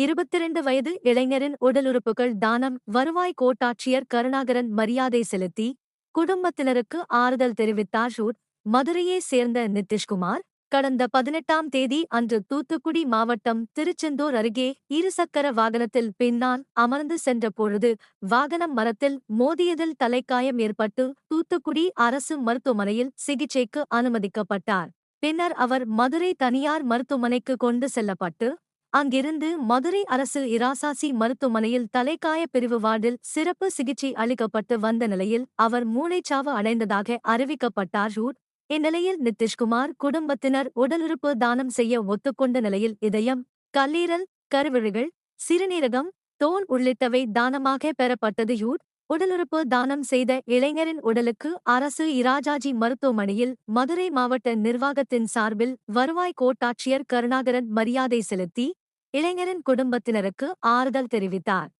22 வயது இளைஞரின் உடலுறுப்புகள் தானம் வருவாய் கோட்டாட்சியர் கருணாகரன் மரியாதை செலுத்தி குடும்பத்தினருக்கு ஆறுதல் தெரிவித்தார். மதுரையை சேர்ந்த நிதிஷ்குமார் கடந்த 18ஆம் தேதி அன்று தூத்துக்குடி மாவட்டம் திருச்செந்தூர் அருகே இருசக்கர வாகனத்தில் பின்னால் அமர்ந்து சென்ற பொழுது வாகனம் மரத்தில் மோதியதில் தலைக்காயம் ஏற்பட்டு தூத்துக்குடி அரசு மருத்துவமனையில் சிகிச்சைக்கு அனுமதிக்கப்பட்டார். பின்னர் அவர் மதுரை தனியார் மருத்துவமனைக்கு கொண்டு செல்லப்பட்டு அங்கிருந்து மதுரை அரசு இராசாசி மருத்துவமனையில் தலைக்காய பிரிவு வார்டில் சிறப்பு சிகிச்சை அளிக்கப்பட்டு வந்த நிலையில் அவர் மூளைச்சாவு அடைந்ததாக அறிவிக்கப்பட்டார். இந்நிலையில் நிதிஷ்குமார் குடும்பத்தினர் உடலுறுப்பு தானம் செய்ய ஒத்துக்கொண்ட நிலையில் இதயம், கல்லீரல், கருவிழிகள், சிறுநீரகம், தோல் உள்ளிட்டவை தானமாக பெறப்பட்டது. உடலுறுப்பு தானம் செய்த இளைஞரின் உடலுக்கு அரசு இராஜாஜி மருத்துவமனையில் மதுரை மாவட்ட நிர்வாகத்தின் சார்பில் வருவாய் கோட்டாட்சியர் கருணாகரன் மரியாதை செலுத்தி இளைஞரின் குடும்பத்தினருக்கு ஆறுதல் தெரிவித்தார்.